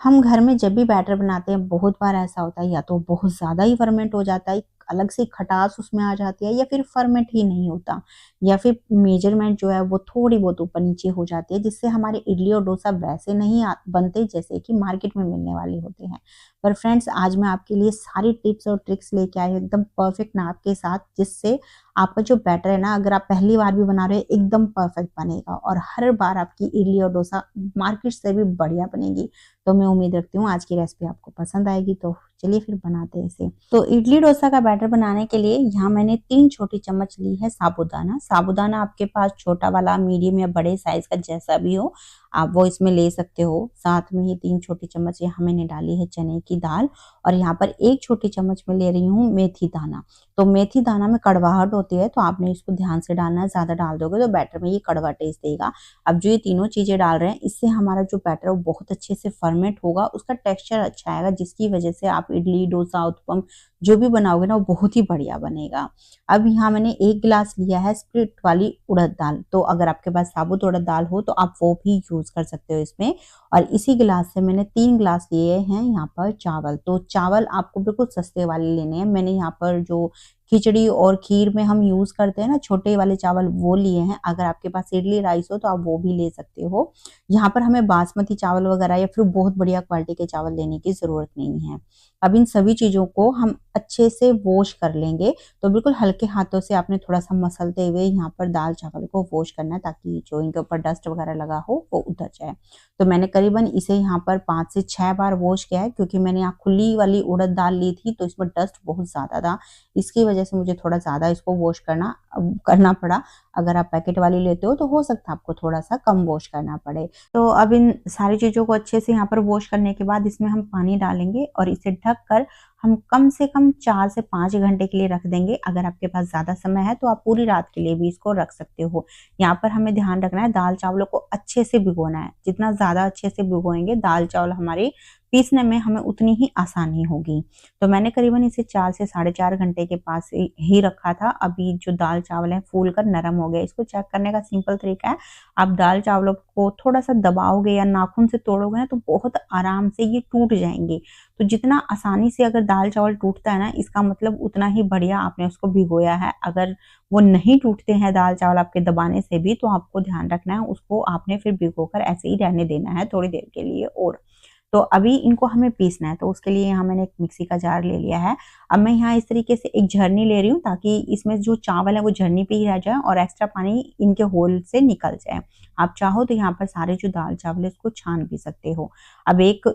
हम घर में जब भी बैटर बनाते हैं बहुत बार ऐसा होता है या तो बहुत ज़्यादा ही फर्मेंट हो जाता है, एक अलग से खटास उसमें आ जाती है, या फिर फर्मेंट ही नहीं होता, या फिर मेजरमेंट जो है वो थोड़ी बहुत ऊपर नीचे हो जाती है, जिससे हमारे इडली और डोसा वैसे नहीं बनते जैसे कि मार्केट में मिलने वाले होते हैं। पर फ्रेंड्स, आज मैं आपके लिए सारी टिप्स और ट्रिक्स लेके आई हूँ एकदम परफेक्ट नाप के साथ, जिससे आपका जो बैटर है ना, अगर आप पहली बार भी बना रहे हो एकदम परफेक्ट बनेगा और हर बार आपकी इडली और डोसा मार्केट से भी बढ़िया बनेगी। तो मैं उम्मीद रखती हूँ आज की रेसिपी आपको पसंद आएगी। तो चलिए फिर बनाते हैं इसे। तो इडली डोसा का बैटर बनाने के लिए यहाँ मैंने 3 छोटी चम्मच ली है साबूदाना। साबूदाना आपके पास छोटा वाला, मीडियम या बड़े साइज का जैसा भी हो, आप वो इसमें ले सकते हो। साथ में ही 3 छोटी चम्मच यहाँ मैंने डाली है चने की दाल, और यहाँ पर 1 छोटी चम्मच में ले रही हूँ मेथी दाना। तो मेथी दाना में कड़वाहट होती है, तो आपने इसको ध्यान से डालना है, ज्यादा डाल दोगे तो बैटर में ये कड़वा टेस्ट देगा। अब जो ये तीनों चीजें डाल रहे हैं, इससे हमारा जो बैटर है वो बहुत अच्छे से फर्मेंट होगा, उसका टेक्सचर अच्छा आएगा, जिसकी वजह से आप इडली डोसा उत्पम जो भी बनाओगे ना वो बहुत ही बढ़िया बनेगा। अब यहाँ मैंने 1 गिलास लिया है स्प्लिट वाली उड़द दाल। तो अगर आपके पास साबुत उड़द दाल हो तो आप वो भी यूज कर सकते हो इसमें। और इसी गिलास से मैंने 3 गिलास लिए हैं यहाँ पर चावल। तो चावल आपको बिल्कुल सस्ते वाले लेने हैं। मैंने यहाँ पर जो खिचड़ी और खीर में हम यूज करते हैं ना छोटे वाले चावल, वो लिए हैं। अगर आपके पास इडली राइस हो तो आप वो भी ले सकते हो। यहाँ पर हमें बासमती चावल वगैरह या फिर बहुत बढ़िया क्वालिटी के चावल लेने की जरूरत नहीं है। अब इन सभी चीजों को हम अच्छे से वॉश कर लेंगे। तो बिल्कुल हल्के हाथों से आपने थोड़ा सा मसलते हुए यहाँ पर दाल चावल को वॉश करना है, ताकि जो इनके ऊपर डस्ट वगैरह लगा हो वो उतर जाए। तो मैंने करीबन इसे यहाँ पर 5 से 6 बार वॉश किया है, क्योंकि मैंने यहाँ खुली वाली उड़द दाल ली थी तो इसमें डस्ट बहुत ज्यादा था। इसकी वजह से मुझे थोड़ा ज्यादा इसको वॉश करना पड़ा। अगर आप पैकेट वाली लेते हो तो हो सकता है आपको थोड़ा सा कम वॉश करना पड़े। तो अब इन सारी चीजों को अच्छे से यहाँ पर वॉश करने के बाद इसमें हम पानी डालेंगे और इसे ढक कर हम कम से कम 4 से 5 घंटे के लिए रख देंगे। अगर आपके पास ज्यादा समय है तो आप पूरी रात के लिए भी इसको रख सकते हो। यहाँ पर हमें ध्यान रखना है, दाल चावलों को अच्छे से भिगोना है। जितना ज्यादा अच्छे से भिगोएंगे दाल चावल हमारे पीसने में हमें उतनी ही आसानी होगी। तो मैंने करीबन इसे 4 से 4.5 घंटे के पास ही रखा था। अभी जो दाल चावल है फूल कर नरम हो गया। इसको चेक करने का सिंपल तरीका है, आप दाल चावलों को थोड़ा सा दबाओगे या नाखून से तोड़ोगे ना तो बहुत आराम से ये टूट जाएंगे। तो जितना आसानी से अगर दाल चावल टूटता है ना, इसका मतलब उतना ही बढ़िया आपने उसको भिगोया है। अगर वो नहीं टूटते हैं दाल चावल आपके दबाने से भी, तो आपको ध्यान रखना है उसको आपने फिर भिगोकर ऐसे ही रहने देना है थोड़ी देर के लिए। और तो अभी इनको हमें पीसना है। तो उसके लिए यहाँ मैंने एक मिक्सी का जार ले लिया है। अब मैं यहाँ इस तरीके से एक झरनी ले रही हूँ, ताकि इसमें जो चावल है वो झरनी पे ही रह जाए और एक्स्ट्रा पानी इनके होल से निकल जाए। आप चाहो तो यहाँ पर सारे जो दाल चावल है उसको छान भी सकते हो। अब एक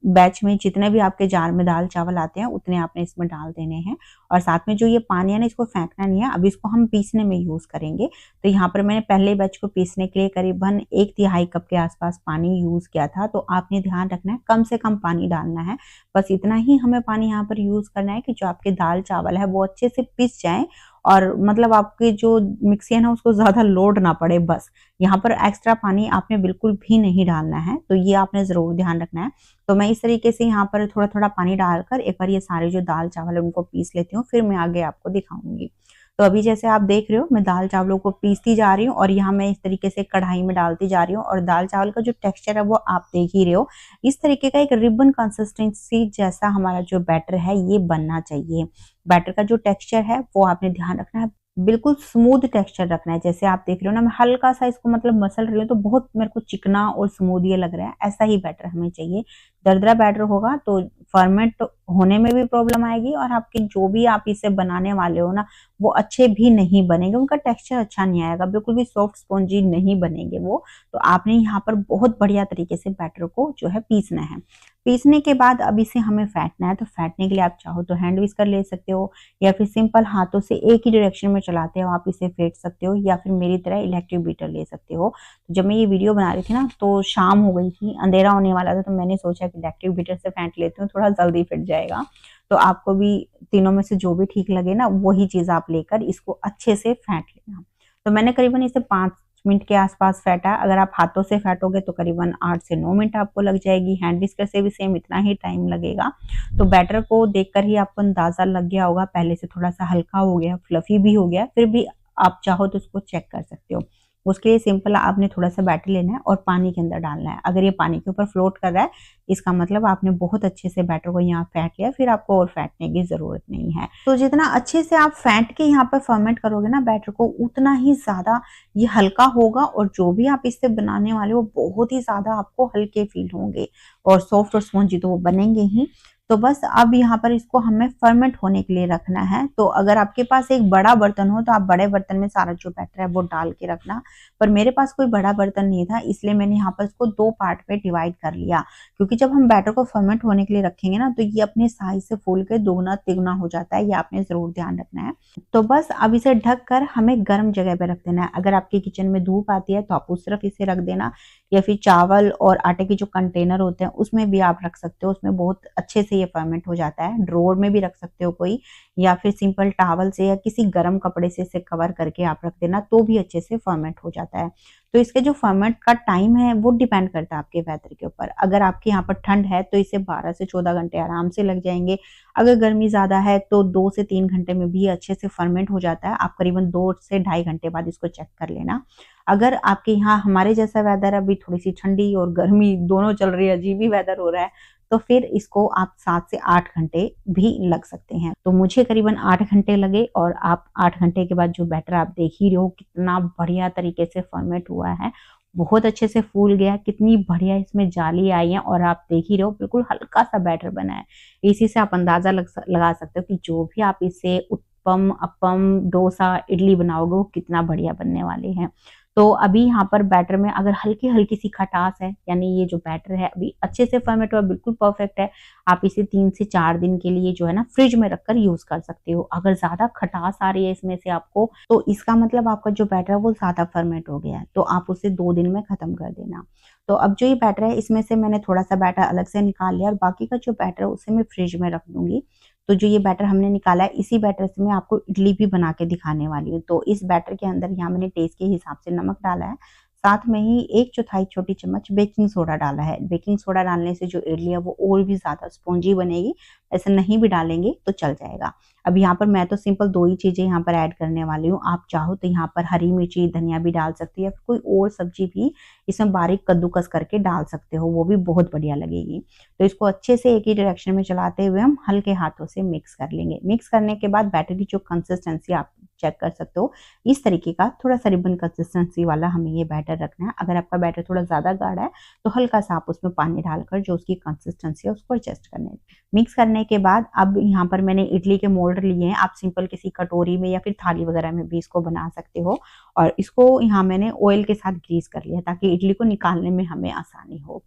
बैच में जितने भी आपके जार में दाल चावल आते हैं उतने आपने इसमें डाल देने हैं। और साथ में जो ये पानी है ना, इसको फेंकना नहीं है। अब इसको हम पीसने में यूज करेंगे। तो यहाँ पर मैंने पहले बैच को पीसने के लिए करीबन 1/3 कप के आसपास पानी यूज किया था। तो आपने ध्यान रखना है कम से कम पानी डालना है। बस इतना ही हमें पानी यहाँ पर यूज करना है कि जो आपके दाल चावल है वो अच्छे से पिस जाए, और मतलब आपकी जो मिक्सी है ना उसको ज्यादा लोड ना पड़े। बस यहाँ पर एक्स्ट्रा पानी आपने बिल्कुल भी नहीं डालना है। तो ये आपने जरूर ध्यान रखना है। तो मैं इस तरीके से यहाँ पर थोड़ा थोड़ा पानी डालकर एक बार ये सारे जो दाल चावल है उनको पीस लेती हूँ, फिर मैं आगे आपको दिखाऊंगी। तो अभी जैसे आप देख रहे हो मैं दाल चावलों को पीसती जा रही हूँ, और यहाँ मैं इस तरीके से कढ़ाई में डालती जा रही हूँ। और दाल चावल का जो टेक्सचर है वो आप देख ही रहे हो, इस तरीके का एक रिबन कंसिस्टेंसी जैसा हमारा जो बैटर है ये बनना चाहिए। बैटर का जो टेक्सचर है वो आपने ध्यान रखना है, बिल्कुल स्मूथ टेक्सचर रखना है। जैसे आप देख रहे हो ना, मैं हल्का सा इसको मतलब मसल रही हूँ तो बहुत मेरे को चिकना और स्मूथ ये लग रहा है। ऐसा ही बैटर हमें चाहिए। दरदरा बैटर होगा तो फर्मेंट होने में भी प्रॉब्लम आएगी, और आपके जो भी आप इसे बनाने वाले हो ना वो अच्छे भी नहीं बनेंगे, उनका टेक्सचर अच्छा नहीं आएगा, बिल्कुल भी सॉफ्ट स्पॉन्जी नहीं बनेंगे वो। तो आपने यहाँ पर बहुत बढ़िया तरीके से बैटर को जो है पीसना है। पीसने के बाद अब इसे हमें फेंटना है। तो फेंटने के लिए आप चाहो तो हैंड विस्कर ले सकते हो, या फिर सिंपल हाथों से एक ही डायरेक्शन में चलाते हो आप इसे फेंट सकते हो, या फिर मेरी तरह इलेक्ट्रिक बीटर ले सकते हो। तो जब मैं ये वीडियो बना रही थी ना तो शाम हो गई थी, अंधेरा होने वाला था, तो मैंने सोचा कि इलेक्ट्रिक बीटर से फेंट लेती हूँ, थोड़ा जल्दी फिट जाएगा। तो आपको भी तीनों में से जो भी ठीक लगे ना वही चीज आप लेकर इसको अच्छे से फेंट लेना। तो मैंने करीबन इसे 5 मिनट के आसपास फेंटा। अगर आप हाथों से फेंटोगे तो करीबन 8 से 9 मिनट आपको लग जाएगी। हैंड विस्कर से भी सेम इतना ही टाइम लगेगा। तो बैटर को देखकर ही आपको अंदाजा लग गया होगा, पहले से थोड़ा सा हल्का हो गया, फ्लफी भी हो गया। फिर भी आप चाहो तो उसको चेक कर सकते हो। उसके लिए सिंपल आपने थोड़ा सा बैटर लेना है और पानी के अंदर डालना है। अगर ये पानी के ऊपर फ्लोट कर रहा है, इसका मतलब आपने बहुत अच्छे से बैटर को यहाँ फेंट लिया, फिर आपको और फेंटने की जरूरत नहीं है। तो जितना अच्छे से आप फेंट के यहाँ पर फर्मेंट करोगे ना बैटर को, उतना ही ज्यादा ये हल्का होगा और जो भी आप इससे बनाने वाले हो बहुत ही ज्यादा आपको हल्के फील होंगे और सॉफ्ट और स्पॉन्जी तो वो बनेंगे ही। तो बस अब यहाँ पर इसको हमें फर्मेंट होने के लिए रखना है। तो अगर आपके पास एक बड़ा बर्तन हो तो आप बड़े बर्तन में सारा जो बैटर है वो डाल के रखना, पर मेरे पास कोई बड़ा बर्तन नहीं था, इसलिए मैंने यहाँ पर इसको 2 पार्ट में डिवाइड कर लिया, क्योंकि जब हम बैटर को फर्मेंट होने के लिए रखेंगे ना तो ये अपने साइज से फूल के दोगुना तिगुना हो जाता है, ये आपने जरूर ध्यान रखना है। तो बस अब इसे ढक कर हमें गर्म जगह पे रख देना है। अगर आपके किचन में धूप आती है तो आप उस तरफ इसे रख देना, या फिर चावल और आटे के जो कंटेनर होते हैं उसमें भी आप रख सकते हो, उसमें बहुत अच्छे से ये फर्मेंट हो जाता है। ड्रोर में भी रख सकते हो कोई, या फिर सिंपल टॉवल से या किसी गर्म कपड़े से इसे कवर करके आप रख देना, तो भी अच्छे से फर्मेंट हो जाता है। तो इसके जो फर्मेंट का टाइम है वो डिपेंड करता है आपके वेदर के ऊपर। अगर आपके यहाँ पर ठंड है तो इसे 12 से 14 घंटे आराम से लग जाएंगे। अगर गर्मी ज्यादा है तो 2 से 3 घंटे में भी अच्छे से फर्मेंट हो जाता है। आप करीबन 2 से 2.5 घंटे बाद इसको चेक कर लेना। अगर आपके यहाँ हमारे जैसा वेदर, अभी थोड़ी सी ठंडी और गर्मी दोनों चल रही है, अजीब ही वेदर हो रहा है, तो फिर इसको आप 7 से 8 घंटे भी लग सकते हैं। तो मुझे करीबन 8 घंटे लगे और आप 8 घंटे के बाद जो बैटर आप देख ही रहे हो कितना बढ़िया तरीके से फर्मेंट हुआ है, बहुत अच्छे से फूल गया, कितनी बढ़िया इसमें जाली आई है और आप देख ही रहे हो बिल्कुल हल्का सा बैटर बना है। इसी से आप अंदाजा लगा सकते हो कि जो भी आप इसे उत्पम, अपम, डोसा, इडली बनाओगे वो कितना बढ़िया बनने वाले हैं। तो अभी यहाँ पर बैटर में अगर हल्की हल्की सी खटास है, यानी ये जो बैटर है अभी अच्छे से फर्मेंट हुआ, बिल्कुल परफेक्ट है। आप इसे 3 से 4 दिन के लिए जो है ना फ्रिज में रखकर यूज कर सकते हो। अगर ज्यादा खटास आ रही है इसमें से आपको, तो इसका मतलब आपका जो बैटर है वो ज्यादा फर्मेंट हो गया है, तो आप उसे 2 दिन में खत्म कर देना। तो अब जो ये बैटर है इसमें से मैंने थोड़ा सा बैटर अलग से निकाल लिया और बाकी का जो बैटर है उसे मैं फ्रिज में रख दूंगी। तो जो ये बैटर हमने निकाला है इसी बैटर से मैं आपको इडली भी बना के दिखाने वाली हूँ। तो इस बैटर के अंदर यहाँ मैंने टेस्ट के हिसाब से नमक डाला है, साथ में ही 1/4 छोटी चम्मच बेकिंग सोडा डाला है। बेकिंग सोडा डालने से जो इडली है वो और भी ज्यादा स्पॉन्जी बनेगी, ऐसे नहीं भी डालेंगे तो चल जाएगा। अब यहाँ पर मैं तो सिंपल 2 ही चीजें यहाँ पर ऐड करने वाली हूँ। आप चाहो तो यहाँ पर हरी मिर्ची, धनिया भी डाल सकते हो, या फिर कोई और सब्जी भी इसमें बारीक कद्दूकस करके डाल सकते हो, वो भी बहुत बढ़िया लगेगी। तो इसको अच्छे से एक ही डायरेक्शन में चलाते हुए हम हल्के हाथों से मिक्स कर लेंगे। मिक्स करने के बाद बैटर की जो कंसिस्टेंसी आप चेक कर सकते हो, इस तरीके का थोड़ा सा रिबन कंसिस्टेंसी वाला हमें ये बैटर रखना है। अगर आपका बैटर थोड़ा ज्यादा गाढ़ा है तो हल्का सा आप उसमें पानी डालकर जो उसकी कंसिस्टेंसी है उसको एडजस्ट करने। मिक्स करने के बाद अब यहाँ पर मैंने इडली के मोल्ड लिए हैं, आप सिंपल किसी कटोरी में या फिर थाली वगैरह में भी इसको बना सकते हो। और इसको यहाँ मैंने ऑयल के साथ ग्रीस कर लिया ताकि इडली को निकालने में हमें आसानी हो।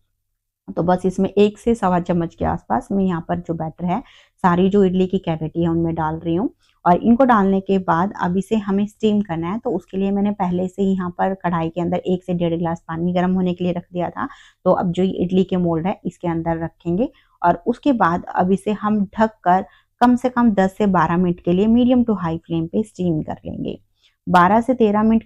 तो बस इसमें 1 से सवा चम्मच के आसपास मैं यहाँ पर जो बैटर है सारी जो इडली की कैविटी है उनमें डाल रही हूँ। और इनको डालने के बाद अब इसे हमें स्टीम करना है। तो उसके लिए मैंने पहले से ही यहाँ पर कढ़ाई के अंदर 1 से 1.5 गिलास पानी गर्म होने के लिए रख दिया था। तो अब जो इडली के मोल्ड है इसके अंदर रखेंगे और उसके बाद अब इसे हम ढक कर कम से कम 10 से 12 मिनट के लिए मीडियम टू हाई फ्लेम पे स्टीम कर लेंगे। 12 से 13 मिनट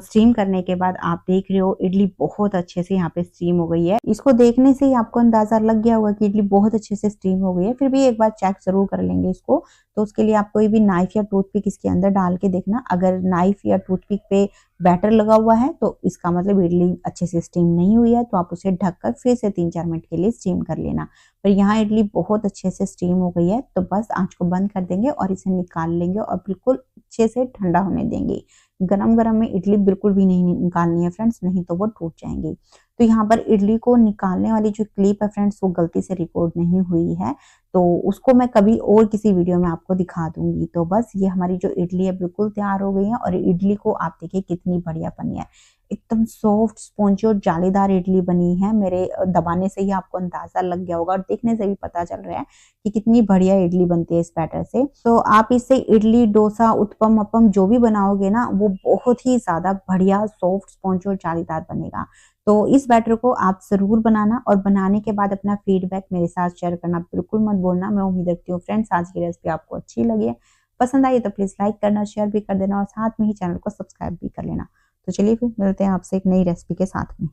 स्टीम करने के बाद आप देख रहे हो इडली बहुत अच्छे से यहाँ पे स्टीम हो गई है। इसको देखने से ही आपको अंदाजा लग गया होगा कि इडली बहुत अच्छे से स्टीम हो गई है, फिर भी एक बार चेक जरूर कर लेंगे इसको। तो उसके लिए आप कोई भी नाइफ या टूथपिक इसके अंदर डाल के देखना, अगर नाइफ या टूथपिक पे बैटर लगा हुआ है तो इसका मतलब इडली अच्छे से स्टीम नहीं हुई है, तो आप उसे ढककर फिर से 3-4 मिनट के लिए स्टीम कर लेना। पर यहाँ इडली बहुत अच्छे से स्टीम हो गई है, तो बस आंच को बंद कर देंगे और इसे निकाल लेंगे और बिल्कुल अच्छे से ठंडा होने देंगे। गरम गरम में इडली बिल्कुल भी नहीं निकालनी है फ्रेंड्स, नहीं तो वो टूट जाएंगी। तो यहाँ पर इडली को निकालने वाली जो क्लिप है फ्रेंड्स वो गलती से रिकॉर्ड नहीं हुई है, तो उसको मैं कभी और किसी वीडियो में आपको दिखा दूंगी। तो बस ये हमारी जो इडली है बिल्कुल तैयार हो गई है और इडली को आप देखिए कितनी बढ़िया बनी है, एकदम सॉफ्ट स्पॉन्जी और जालीदार इडली बनी है। मेरे दबाने से ही आपको अंदाजा लग गया होगा और देखने से भी पता चल रहा है कि कितनी बढ़िया इडली बनती है इस बैटर से। तो आप इससे इडली, डोसा, उत्पम, अपम जो भी बनाओगे ना वो बहुत ही ज्यादा बढ़िया सॉफ्ट स्पॉन्जी और जालीदार बनेगा। तो इस बैटर को आप जरूर बनाना और बनाने के बाद अपना फीडबैक मेरे साथ शेयर करना बिल्कुल मत भूलना। मैं उम्मीद रखती हूँ फ्रेंड्स आज की रेसिपी आपको अच्छी लगी है, पसंद आई तो प्लीज लाइक करना, शेयर भी कर देना और साथ में ही चैनल को सब्सक्राइब भी कर लेना। तो चलिए फिर मिलते हैं आपसे एक नई रेसिपी के साथ में।